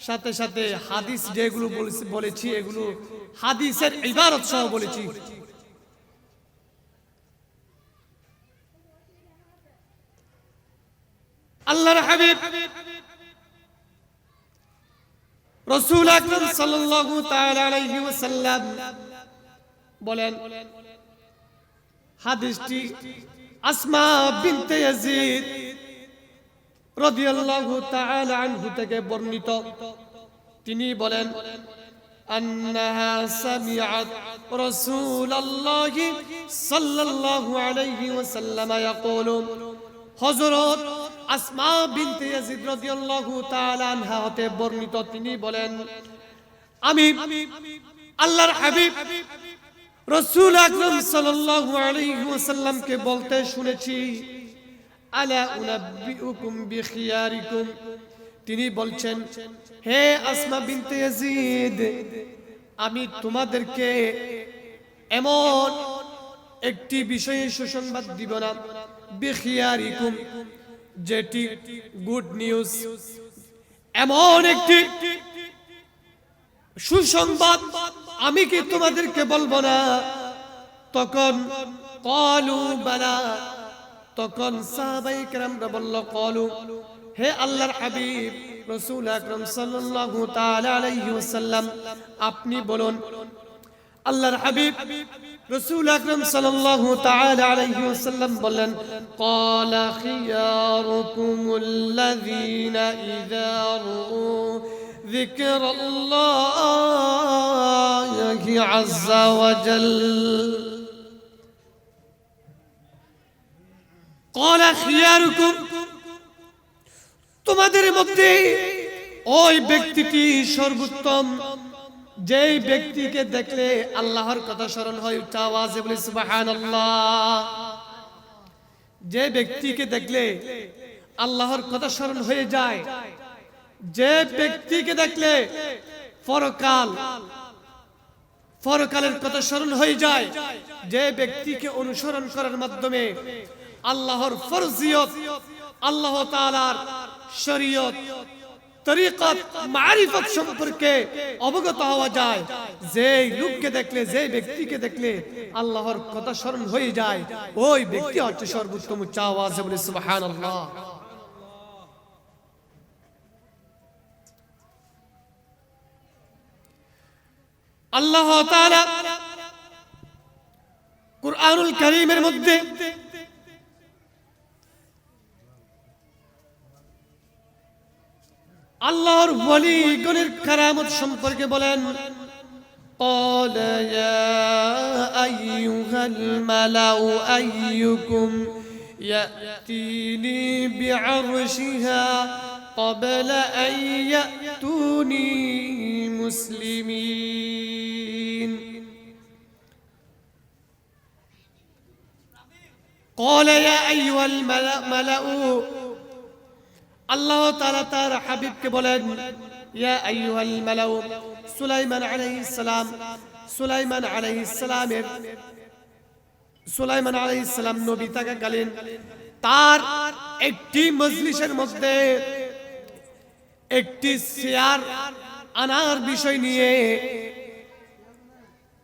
সাথে সাথে হাদিস যেগুলো বলেছি, এগুলো হাদিসের ইবারত সহ বলেছি। আল্লাহর হাবিব রাসূল আকরাম সাল্লাল্লাহু তাআলা আলাইহি ওয়াসাল্লাম বলেন, হাদিসটি আসমা বিনতে ইয়াজিদ রাদিয়াল্লাহু তাআলা আনহু থেকে বর্ণিত। তিনি বলেন, আন্নাহা সামিআত রাসূলুল্লাহি সাল্লাল্লাহু আলাইহি ওয়াসাল্লাম ইয়াকুলু, হযরত আসমা বিনতে ইয়াজিদ রাদিয়াল্লাহু তাআলা আনহা হতে বর্ণিত, তিনি বলেন, আমি আল্লাহর হাবিব রাসূল আকরাম সাল্লাল্লাহু আলাইহি ওয়াসাল্লামকে বলতে শুনেছি, আলা উনাব্বিউকুম বিখিয়ারিকুম, তিনি বলছেন, হে আসমা বিনতে ইয়াজিদ, আমি তোমাদেরকে এমন একটি বিষয়ে সুসংবাদ দিব না, বিখিয়ারিকুম, যেটি গুড নিউজ, এমন একটি সুসংবাদ আমি কি তোমাদেরকে বলবো না? তখন ক্বালু বালা, তখন সাহাবায়ে কেরামরা বলল, ক্বালু, হে আল্লাহর হাবিব রাসূল আকরাম সাল্লাল্লাহু তাআলা আলাইহি ওয়াসাল্লাম, আপনি বলুন। আল্লাহর হাবিব রাসূল আকরাম সাল্লাল্লাহু তাআলা আলাইহি ওয়াসাল্লাম বললেন, ক্বালা খিয়ারুকুমুল্লাযীনা ইযা রূ যিকরাল্লাহি আযজা ওয়া জাল, ক্বালা খিয়ারুকুম, তোমাদের মধ্যে ওই ব্যক্তিটি সর্বোত্তম, যেই ব্যক্তিকে দেখলে আল্লাহর কথা স্মরণ হয়। উচ্চ আওয়াজে বলি সুবহানাল্লাহ। যে ব্যক্তিকে দেখলে আল্লাহর কথা স্মরণ হয়ে যায়, যে ব্যক্তিকে দেখলে পরকালের কথা স্মরণ হয়ে যায়, যে ব্যক্তিকে অনুসরণ করার মাধ্যমে আল্লাহর ফরজিয়ত, আল্লাহ তাআলার শরীয়ত, তরিকত, মারিফত সম্পর্কে অবগত হওয়া যায়, যে লোককে দেখলে, যে ব্যক্তিকে দেখলে আল্লাহর কথা স্মরণ হয়ে যায়, ওই ব্যক্তি হচ্ছে সর্বোত্তম। উচ্চ আওয়াজে বলি সুবহানাল্লাহ। আল্লাহ তাআলা কুরআনুল কারীমের মধ্যে আল্লাহর ওয়ালিগণের কারামত সম্পর্কে বলেন, قال يا أيها الملأ أيكم يأتيني بعرشها قبل أن يأتوني مسلمين قال يا أيها الملأ আল্লাহ তাআলা তার হাবিবকে বলেন, ইয়া আইয়ুহাল মালাউ, সুলাইমান আলাইহিস সালাম, সুলাইমান আলাইহিস সালাম নবী থাকাকালীন তার একটি মজলিসের মধ্যে একটি চেয়ার আনার বিষয় নিয়ে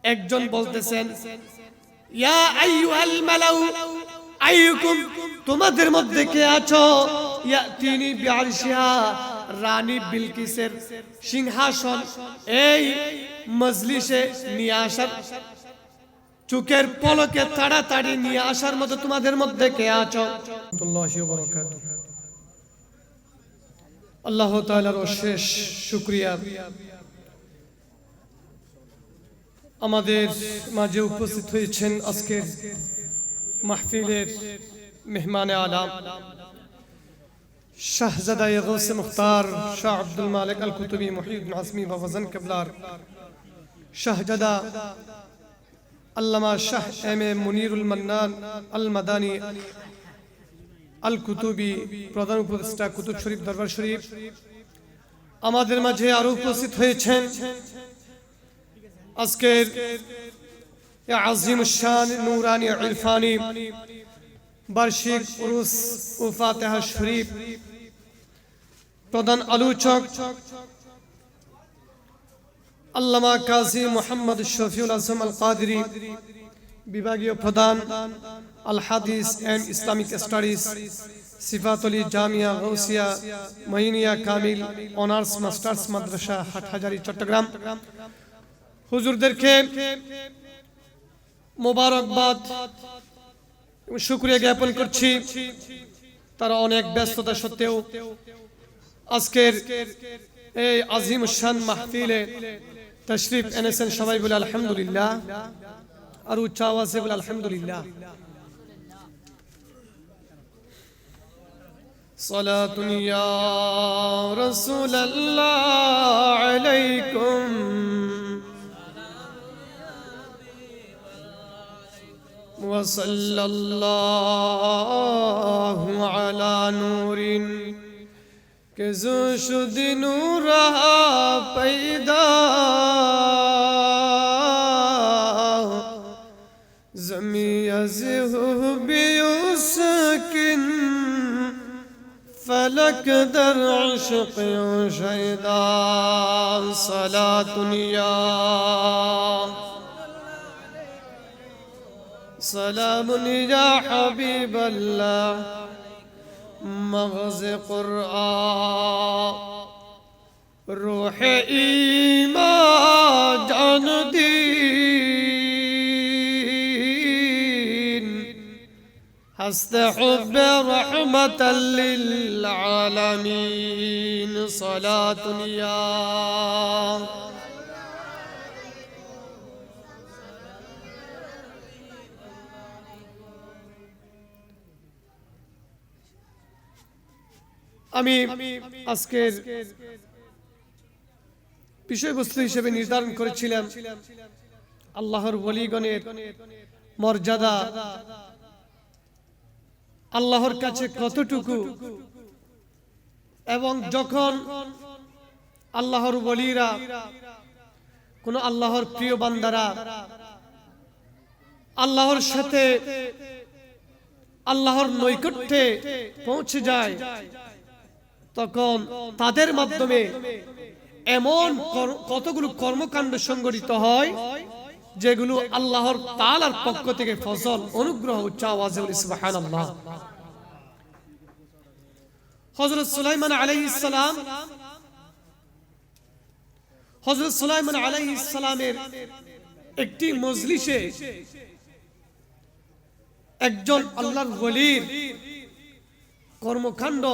একজন বলতেছেন, ইয়া আইয়ুহাল মালাউ আইয়ুকুম, তোমাদের মধ্যে কে আছো, ইয়াতিনি বিআরশিহা, রানী বিলকিসের সিংহাসন এই মজলিসে নিয়ে আসার, চোখের পলকে তাড়াতাড়ি নিয়ে আসার মতো তোমাদের মধ্যে কে আছো? আল্লাহ তাআলার অশেষ শুকরিয়া, আমাদের মাঝে উপস্থিত হয়েছেন আজকের মাহফিলের মেহমানে আলাম শাহজাদায়ে গৌসে মুখতার শাহ আব্দুল মালিক আল কুতুবী মুহিউদ্দিন আজমি বাবাজান কিবলার শাহজাদা আল্লামা শাহ এম এ মুনিরুল মান্নান আল মাদানী আল কুতুবী প্রধান উপদেষ্টা কুতুব শরীফ দরবার শরীফ, আমাদের মাঝে আরো উপস্থিত হয়েছেন আজকের আজিমুশ শান নূরানী ইরফানি বার্ষিক উরুস ও ফাতিহা শরীফ প্রধান আলোচক আল্লামা কাজী মুহাম্মদ শফিউল আজম আল কাদরি, বিভাগীয় প্রধান আল হাদিস এন্ড ইসলামিক স্টাডিজ সিফাতলি জামিয়া গৌসিয়া মঈনিয়া কামিল অনার্স মাস্টার্স মাদ্রাসা হাটহাজারী চট্টগ্রাম হুজুরদেরকে মোবারকবাদ শুকরিয়া জ্ঞাপন করছি। তারা অনেক ব্যস্ততা সত্ত্বেও আজকের এই আজিম শান মাহফিলে তশরিফ এনেছেন। সবাই বলে আলহামদুলিল্লাহ, আর উচ্চ আওয়াজে বলে আলহামদুলিল্লাহ। সালাতুন ইয়া রাসূলুল্লাহ আলাইকুম ওয়া সাল্লাল্লাহু আলা নূরিন কে জো শুদ নূর পয়দা জমি আজ হু বিউসকিন فلك در عشق شیدا صلاة یا سلام یا حبیب اللہ مغز قرآن روح ایمان جان دین ہست حب رحمت للعالمین صلاة یا আমি আজকের বিষয়বস্তু হিসেবে নির্ধারণ করেছিলাম আল্লাহর ওলিগণের মর্যাদা আল্লাহর কাছে কতটুকু, এবং যখন আল্লাহর ওলিরা কোন আল্লাহর প্রিয় বান্দারা আল্লাহর সাথে আল্লাহর নৈকট্যে পৌঁছে যায়, তখন তাদের মাধ্যমে এমন কতগুলো কর্মকাণ্ড সংগঠিত হয় যেগুলো আল্লাহর তাআলার পক্ষ থেকে ফজল অনুগ্রহ উচ্চ আওয়াজে বলি সুবহানাল্লাহ। হযরত সুলাইমান আলাইহিস সালামের একটি মজলিসে একজন আল্লাহর ওলির কর্মকাণ্ড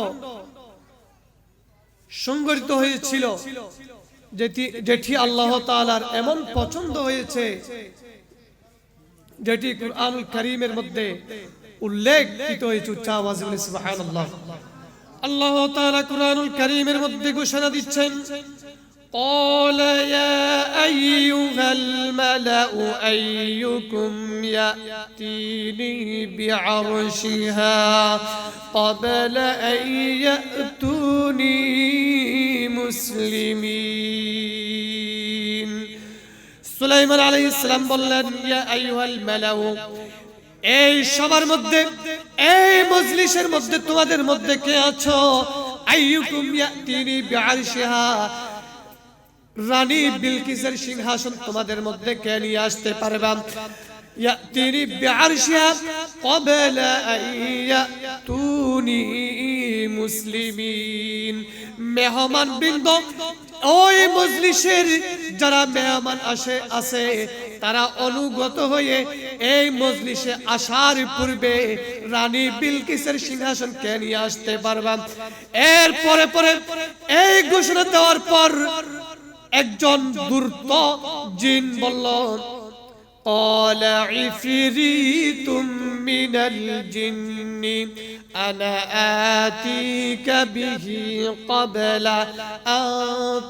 সংগঠিত হয়েছিল যেটি আল্লাহ তাআলার এমন পছন্দ হয়েছে, যেটি কুরআনুল কারীমের মধ্যে উল্লেখিত হয়েছে। উচ্চ আওয়াজে বলি সুবহানাল্লাহ। আল্লাহ তাআলা কুরআনুল কারীমের মধ্যে ঘোষণা দিচ্ছেন, قال يا أيها الملأ أيكم يأتيني بعرشها قبل أن يأتوني মুসলিমিন। সুলাইমান আলাইহিস সালাম বললেন, ইয়া আইয়ুহাল মালাউ, এই সবার মধ্যে, এই মজলিসের মধ্যে তোমাদের মধ্যে কে আছো, আইয়ুকুম ইয়াতিনি বিআরশিহা, রানী বিলকিসের সিংহাসন তোমাদের মধ্যে কে নিয়ে আসতে পারবে, ইয়াতিনি বিআরশিহা ক্বাবলা আন ইয়াতুনি মুসলিমিন। মেহমান বৃন্দ, ওই মজলিসের যারা মেহমান আছে তারা অনুগত হয়ে এই মজলিসে আসার পূর্বে রানী বিলকিসের সিংহাসন কে নিয়ে আসতে পারবে। এর পরে পরে এই ঘোষণা দেওয়ার পর একজন দুর্ত জিন বলল, قال عفريت من الجن أنا آتيك به قبل أن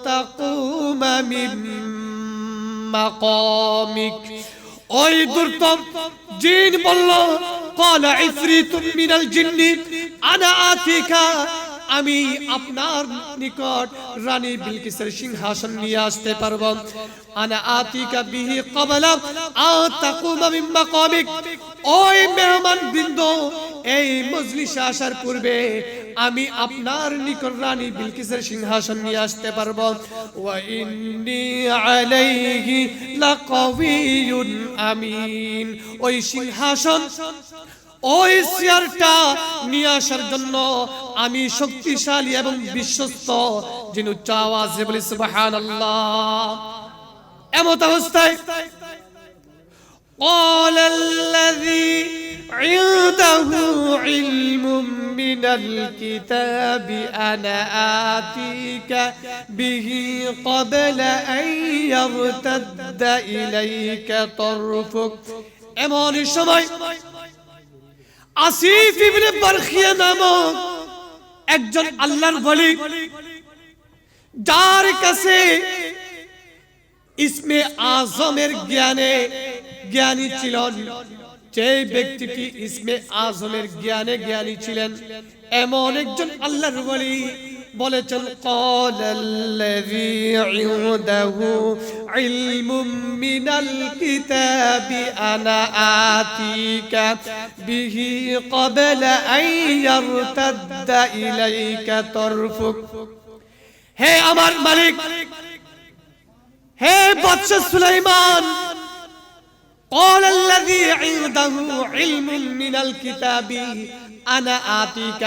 تقوم من مقامك। ওই দুর্ত জিন বলল, قال عفريت من الجن أنا آتيك, আমি আপনার নিকট রানী বিলকিসের সিংহাসন নিয়ে আসতে পারবো। আনা আতিকা বিহি ক্বাবলা আন তাকুমা মিন মাকামিক, ওই মেহমান বৃন্দ এই মজলিসে আসার পূর্বে আমি আপনার নিকট রানী বিলকিসের সিংহাসন নিয়ে আসতে পারবো। ওয়া ইন্নী আলাইহি লাকাবিয়ুন আমিন, ওই সিংহাসন ওই চেয়ারটা নিয়ে আসার জন্য আমি শক্তিশালী এবং বিশ্বস্ত। যিনি উচ্চ আওয়াজে বলি সুবহানাল্লাহ। এমত অবস্থায় قال الذي عنده علم من الكتاب أنا آتيك به قبل أن يرتد إليك طرفك। এমন সময় আসিফ ইবনে বারখিয়া নামক একজন আল্লাহর ওলি, যার কাছে ইসমে আজমের জ্ঞানী ছিলেন, যে ব্যক্তিটি ইসমে আজমের জ্ঞানী ছিলেন, এমন একজন আল্লাহর ওলি বলেছেন ক্বালাল্লাযী ইনদাহু ইলমুম মিনাল কিতাবি আনা আতিকা বিহি ক্বাবলা আন ইয়ারতাদ্দা ইলাইকা তারফুক। হে আমার মালিক, হে বাদশা সুলাইমান, قال الذي عنده علم من الكتاب انا آتيك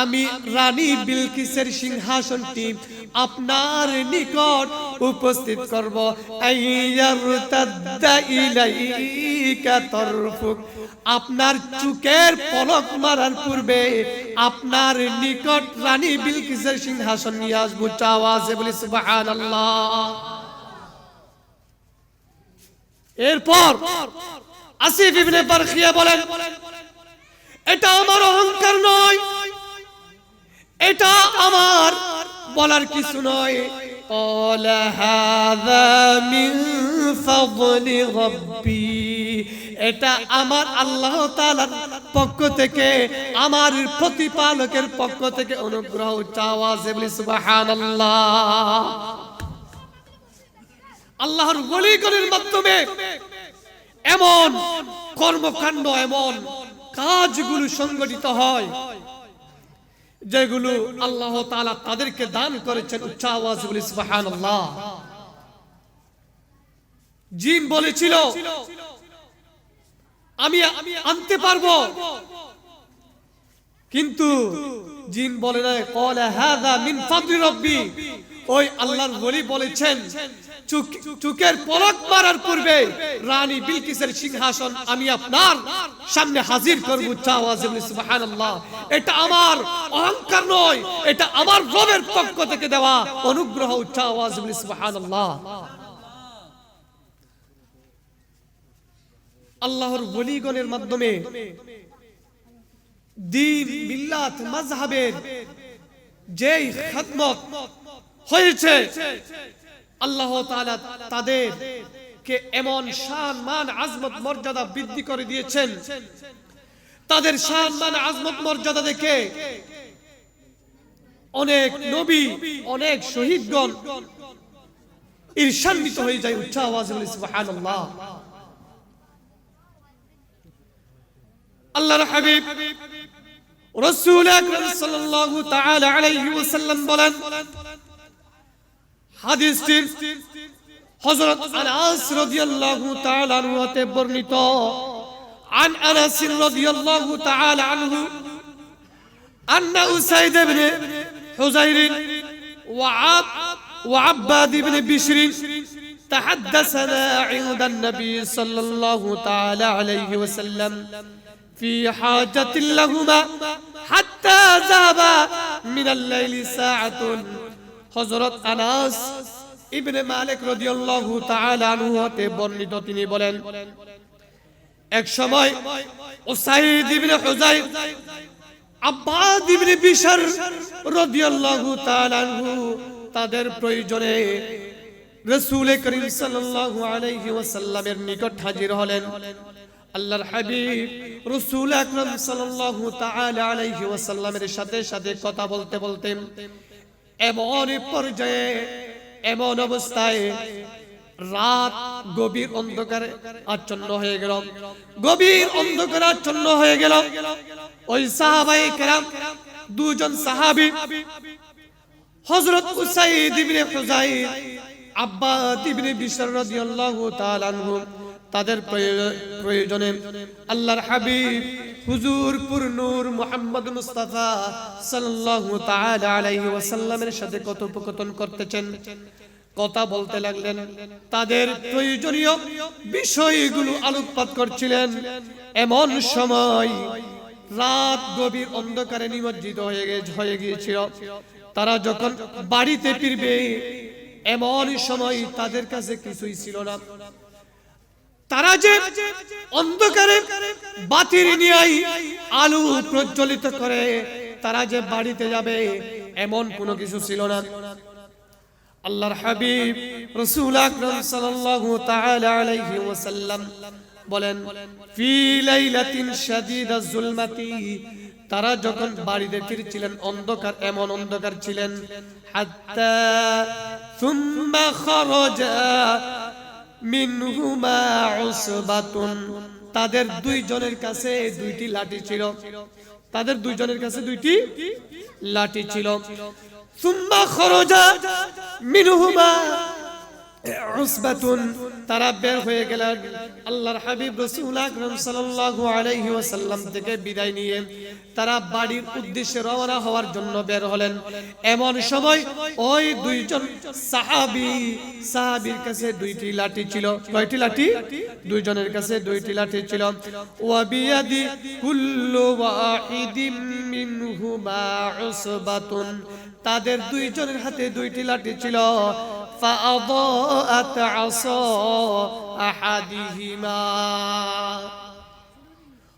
আমি রানী বিলকিসের সিংহাসনটি আপনার নিকট উপস্থিত করব। আইয়ারতাদ্দা ইলাইকা তারফুক, আপনার চোখের পলক মারার পূর্বে আপনার নিকট রানী বিলকিসের সিংহাসন নিয়ে আসবো। আওয়াজে বলি সুবহানাল্লাহ। এরপর আসিফ ইবনে বারখিয়া বলেন, এটা আমার অহংকার নয়, এটা আমার বলার কিছু নয়। قال هذا من فضل ربي, এটা আমার আল্লাহ তাআলার পক্ষ থেকে, আমার প্রতিপালকের পক্ষ থেকে অনুগ্রহ। আওয়াজে বলি সুবহানাল্লাহ। আল্লাহর ওলিগণের মাধ্যমে এমন কর্মকাণ্ড, এমন কাজগুলো সংগঠিত হয় যেগুলো আল্লাহ তাআলা তাদেরকে দান করেছেন। উচ্চ আওয়াজে বলি সুবহানাল্লাহ। জিন বলেছিল আমি আনতে পারবো, কিন্তু জিন বলে না ক্বালা হাযা মিন ফাদলি রাব্বি। ওই আল্লাহর ওলি বলেছেন চোখের পলক মারার পূর্বে রানী বিলকিসের সিংহাসন আমি আপনার সামনে হাজির করব। আওয়াজে বলি সুবহানাল্লাহ। এটা আমার অহংকার নয়, এটা আমার রবের পক্ষ থেকে দেওয়া অনুগ্রহ। আওয়াজে বলি সুবহানাল্লাহ। আল্লাহর ওলিগণের মাধ্যমে দ্বীন মিল্লাত মাযহাবের যেই খিদমত হয়েছে, আল্লাহ তাআলা তাদেরকে এমন শান মান আজমত মর্যাদা বৃদ্ধি করে দিয়েছেন। তাদের শান মান আজমত মর্যাদা দেখে অনেক নবী, অনেক শহীদগণ ঈর্ষান্বিত হয়ে যায়। উচ্চ আওয়াজে বলি সুবহানাল্লাহ। আল্লাহর হাবিব রাসূল আকরাম সাল্লাল্লাহু তাআলা আলাইহি ওয়াসাল্লাম বলেন, হাদিসটি হযরত আনাস রাদিয়াল্লাহু তাআলা আনহু হতে বর্ণিত। عن أنس رضي الله تعالى عنه أن أسيد بن حزير وعباد بن بشر تحدثنا عند النبي صلى الله تعالى عليه وسلم في حاجة لهما حتى ذهب من الليل ساعة। হযরত আনাস ইবনে মালিক রাদিয়াল্লাহু তাআলা আনহু হতে বর্ণিত, তিনি বলেন, এক সময় উসাইদ ইবনে হুযাইর, আব্বাদ ইবনে বিশর রাদিয়াল্লাহু তাআলা আনহু তাদের প্রয়োজনে রাসূল করিম সাল্লাল্লাহু আলাইহি ওয়াসাল্লামের নিকট হাজির হলেন। আল্লাহর হাবিব রাসূল আকরাম সাল্লাল্লাহু তাআলা আলাইহি ওয়াসাল্লামের সাথে সাথে কথা বলতে বলতে এমন পর্যায়ে, এমন অবস্থায় রাত গভীর অন্ধকারে আচ্ছন্ন হয়ে গেল, গভীর অন্ধকারে আচ্ছন্ন হয়ে গেল। ওই সাহাবায়ে কেরাম, দুজন সাহাবী হযরত উসাইদ ইবনে হুযাইর, আব্বাদ ইবনে বিশর রাদিয়াল্লাহু তাআলা আনহু, তাদের প্রয়োজনে আল্লাহর হাবিব হুজুর পুর নূর মুহাম্মদ মুস্তাফা সাল্লাল্লাহু তাআলা আলাইহি ওয়াসাল্লামের সাথে কথোপকথন করতেছেন, কথা বলতে লাগলেন, তাদের প্রয়োজনীয় বিষয়গুলো আলোকপাত করছিলেন। এমন সময় রাত গভীর অন্ধকারে নিমজ্জিত হয়ে গিয়েছিল। তারা যখন বাড়িতে ফিরবে এমন সময় তাদের কাছে কিছুই ছিল না। তারা যে অন্ধকারে বাতির নিয়ে আলো প্রজ্বলিত করে তারা যে বাড়িতে যাবে এমন কোনো কিছু ছিল না। আল্লাহর হাবিব রাসূল আকরাম সাল্লাল্লাহু তাআলা আলাইহি ওয়াসাল্লাম বলেন, ফি লাইলাতিন শাদীদাজ যুলমাতি, তারা যখন বাড়িতে ফিরছিলেন অন্ধকার, এমন অন্ধকার ছিলেন, হাত্তা সুম্মা খারাজা মিনহুমা উসবাতুন, তাদের দুইজনের কাছে দুইটি লাঠি ছিল, তাদের দুইজনের কাছে দুইটি লাঠি ছিল। সুম্মা খারাজা মিনহুমা উসবাতুন, তারা বের হয়ে গেলেন আল্লাহর হাবিব রাসূল আকরাম সাল্লাল্লাহু আলাইহি ওয়াসাল্লাম থেকে বিদায় নিয়ে তারা বাড়ির উদ্দেশ্যে রওনা হওয়ার জন্য বের হলেন। এমন সময় ওই দুইজন সাহাবীর কাছে দুইটি লাঠি ছিল। কয়টি লাঠি? দুইজনের কাছে দুইটি লাঠি ছিল। ওয়া বিয়াদি কুল্লু ওয়াহিদিম মিনহুমা উসবাতুন, তাদের দুইজনের হাতে দুইটি লাঠি ছিল। فأضاءت عصا أحدهما,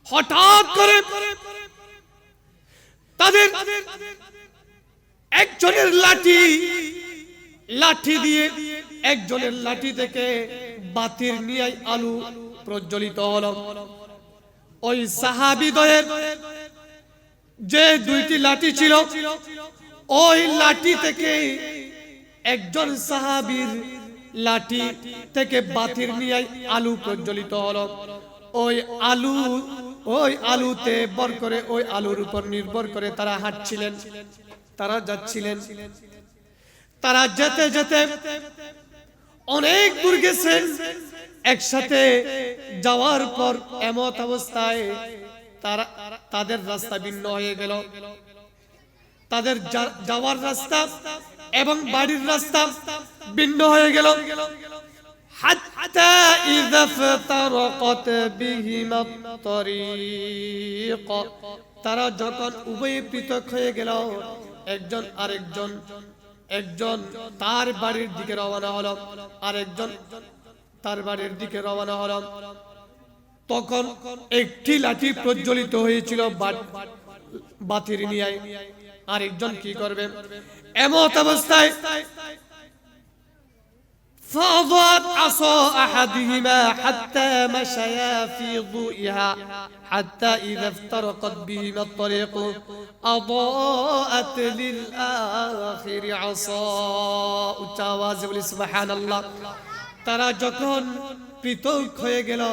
হঠাৎ করে তাদের একজনের লাঠি দিয়ে একজনের লাঠি থেকে বাতির নিয়ে আলো প্রজ্বলিত হলো। ওই সাহাবীদের যে দুইটি লাঠি ছিল ওই লাঠি থেকে একজন সাহাবীর লাঠি থেকে বাতির নিয়ে আলো প্রজ্বলিত হলো। ওই আলুতে ভর করে, ওই আলুর উপর নির্ভর করে তারা হাঁটছিলেন, তারা যাচ্ছিলেন। তারা যেতে যেতে অনেক দূর গেছেন। একসাথে যাওয়ার পর এমত অবস্থায় তাদের রাস্তা ভিন্ন হয়ে গেল। তাদের যাওয়ার রাস্তা এবং বাড়ির রাস্তা ভিন্ন হয়ে গেল। হাত্তা ইযা ফাতারাকাত বিহিমা আত-তারিক, তারা যখন উভয়ে পৃথক হয়ে গেল, একজন তার বাড়ির দিকে রওনা হলো, আরেকজন তার বাড়ির দিকে রওনা হলো। তখন একটি লাঠি প্রজ্বলিত হয়েছিল বাতির নিয়ে, আরেকজন কি করবে? এমত অবস্থায় فأضاءت عصا أحدهما حتى مشيا في ضوئها حتى إذا افترقت بهما الطريق أضاءت للآخر عصا سبحان الله। তারা যখন পৃথক হয়ে গেল,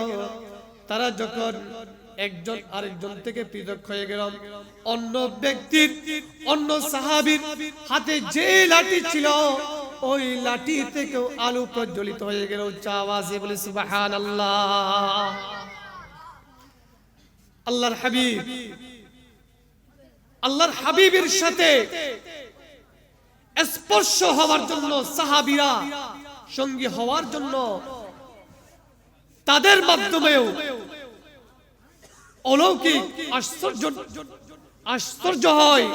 তারা যখন একজন আরেকজন থেকে পৃথক হয়ে গেল, অন্য সাহাবীর হাতে যে লাঠি ছিল ওই লাঠি থেকে আলো প্রজ্বলিত হয়ে গেল। উচ্চ আওয়াজে বলে সুবহানাল্লাহ। আল্লাহর হাবিবের সাথে স্পর্শ হওয়ার জন্য সাহাবীরা সঙ্গী হওয়ার জন্য তাদের মাধ্যমেও অলৌকিক আশ্চর্য হয়,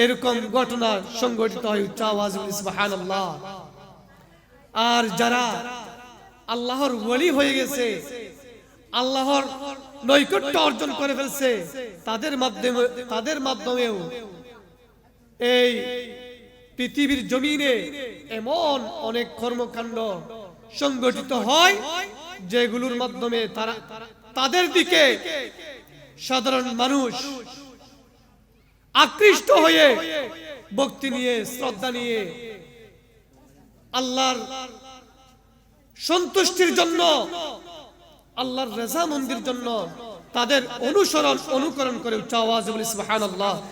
এরকম ঘটনা সংঘটিত হয়। উচ্চ আওয়াজে বলে সুবহানাল্লাহ। আর যারা আল্লাহর ওলি হয়ে গেছে, আল্লাহর নৈকট্য অর্জন করে ফেলছে, তাদের মাধ্যমেও এই পৃথিবীর জমিনে এমন অনেক কর্মকাণ্ড সংগঠিত হয় যেগুলোর মাধ্যমে তাদের দিকে সাধারণ মানুষ আকৃষ্ট হয়ে ভক্তি নিয়ে, শ্রদ্ধা নিয়ে, আল্লাহর সন্তুষ্টির জন্য, আল্লাহর রেজামন্দির জন্য তাদের অনুকরণ করে। উচ্চ আওয়াজে বলি সুবহানাল্লাহ।